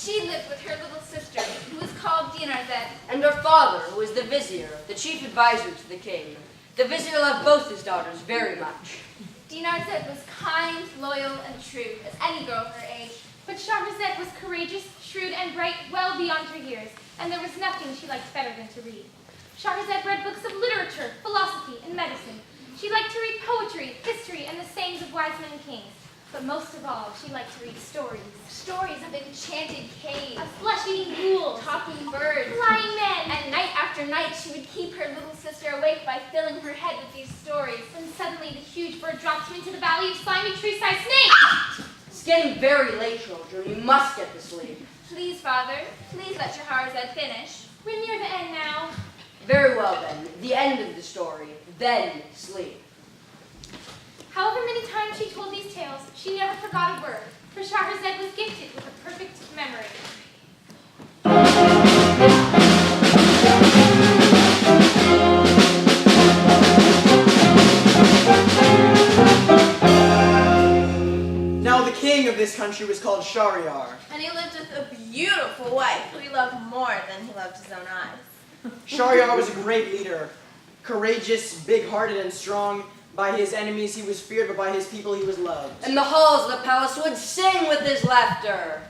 She lived with her little sister, who was called Dinarzade. And her father, who was the vizier, the chief advisor to the king. The vizier loved both his daughters very much. Dinarzade was kind, loyal, and true, as any girl of her age. But Shahrazad was courageous, shrewd, and bright, well beyond her years, and there was nothing she liked better than to read. Shahrazad read books of literature, philosophy, and medicine. She liked to read poetry, history, and the sayings of wise men and kings. But most of all, she liked to read stories. Stories of enchanted caves, Of flesh-eating ghouls, talking birds, flying men, and night after night she would keep her little sister awake by filling her head with these stories. and suddenly the huge bird dropped him into the valley of slimy tree-sized snakes. It's getting very late, children. You must get to sleep. Please, Father, please let Shahrazad finish. We're near the end now. Very well, then. The end of the story. Then sleep. However many times she told these tales, she never forgot a word, for Shahrazad was gifted with a perfect memory. Now the king of this country was called Shahryar. And he lived with a beautiful wife who he loved more than he loved his own eyes. Shahryar was a great leader, courageous, big-hearted, and strong. By his enemies he was feared, but by his people he was loved. And the halls of the palace would sing with his laughter.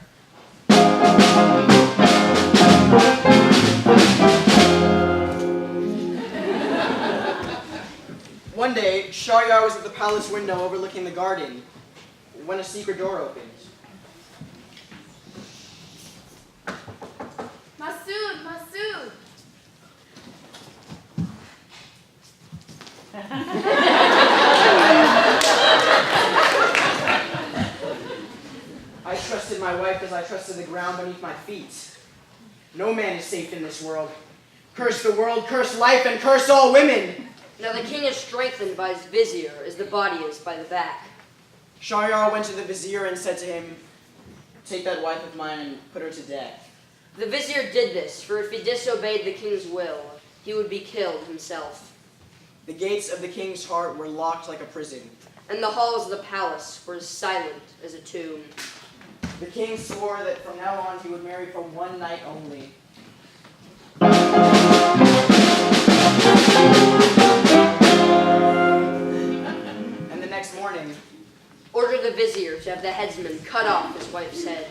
One day, Shahryar was at the palace window overlooking the garden when a secret door opened. Masood, Masood. I trusted my wife as I trusted the ground beneath my feet. No man is safe in this world. Curse the world, curse life, and curse all women! Now the king is strengthened by his vizier, as the body is by the back. Shahryar went to the vizier and said to him, "Take that wife of mine and put her to death." The vizier did this, for if he disobeyed the king's will, he would be killed himself. The gates of the king's heart were locked like a prison. And the halls of the palace were as silent as a tomb. The king swore that from now on he would marry for one night only. And the next morning, Ordered the vizier to have the headsman cut off his wife's head.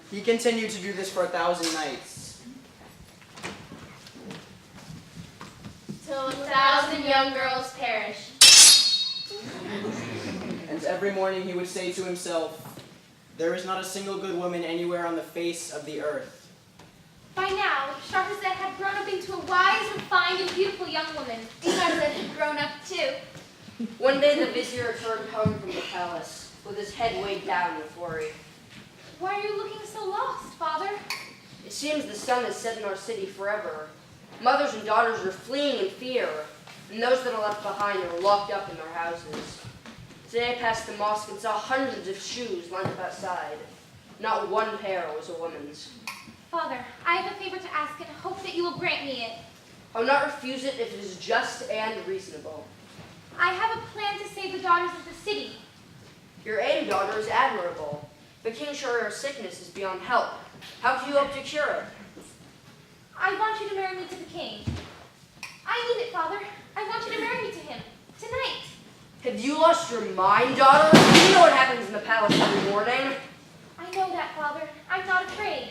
he continued to do this for 1,000 nights. Till 1,000 young girls perished. And every morning he would say to himself, "There is not a single good woman anywhere on the face of the earth." By now, Shahrazad had grown up into a wise, refined, and beautiful young woman. Dinarzade had grown up too. One day the vizier returned home from the palace, with his head weighed down with worry. Why are you looking so lost, Father? It seems the sun has set in our city forever. Mothers and daughters are fleeing in fear, and those that are left behind are locked up in their houses. Today I passed the mosque and saw hundreds of shoes lined up outside. Not one pair was a woman's. Father, I have a favor to ask and hope that you will grant me it. I will not refuse it if it is just and reasonable. I have a plan to save the daughters of the city. Your aim, daughter, is admirable, but King Shahryar's sickness is beyond help. How do you hope to cure it? I want you to marry me to the king. I need it, Father. I want you to marry me to him. Tonight. Have you lost your mind, daughter? You know what happens in the palace every morning. I know that, Father. I'm not afraid.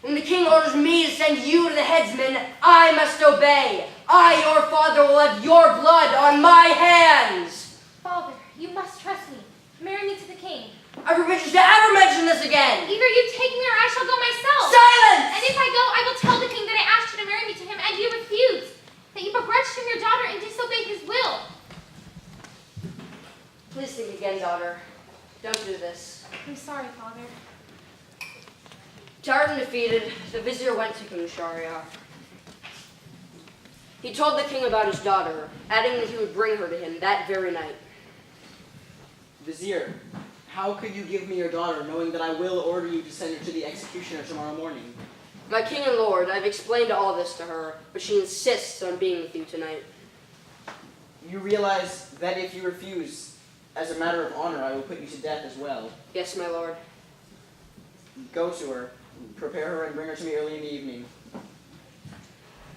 When the king orders me to send you to the headsman, I must obey. I, your father, will have your blood on my hands. Father, you must trust me. Marry me to the king. I forbid you to ever mention this again. Either you take me or I shall go myself. Silence! And if I go, I will tell the king that I asked you to marry me to him and you refused. That you begrudged him your daughter and disobeyed his will. Please think again, daughter. Don't do this. I'm sorry, Father. Tired and defeated, the vizier went to King Shahryar. He told the king about his daughter, adding that he would bring her to him that very night. Vizier, how could you give me your daughter, knowing that I will order you to send her to the executioner tomorrow morning? My king and lord, I've explained all this to her, but she insists on being with you tonight. You realize that if you refuse, As a matter of honor, I will put you to death as well. Yes, my lord. Go to her, prepare her, and bring her to me early in the evening.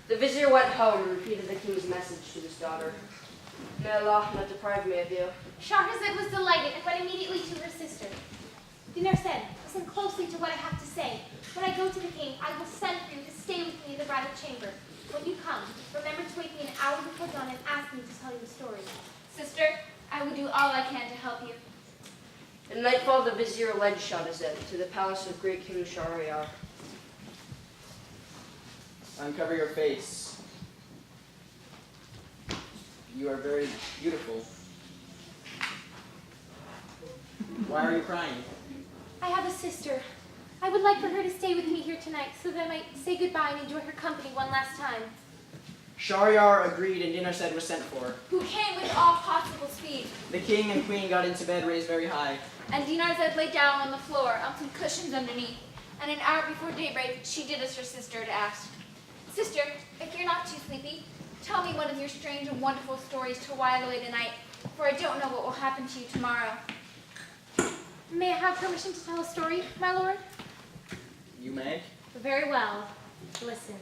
The vizier went home and repeated the king's message to his daughter. May Allah not deprive me of you. Shahrazad was delighted and went immediately to her sister. Dinar said, listen closely to what I have to say. When I go to the king, I will send for you to stay with me in the bridal chamber. When you come, remember to wake me an hour before dawn and ask me to tell you the story. Sister, I will do all I can to help you. At nightfall, the vizier led Shahrazad to the palace of great King Shahryar. Uncover your face. You are very beautiful. Why are you crying? I have a sister. I would like for her to stay with me here tonight so that I might say goodbye and enjoy her company one last time. Shahryar agreed and Dinarzad was sent for. Who came with all possible speed. The king and queen got into bed raised very high. And Dinarzad lay down on the floor on some cushions underneath. And an hour before daybreak, she did as her sister had asked. Sister, if you're not too sleepy, tell me one of your strange and wonderful stories to while away the night, for I don't know what will happen to you tomorrow. May I have permission to tell a story, my lord? You may? Very well. Listen.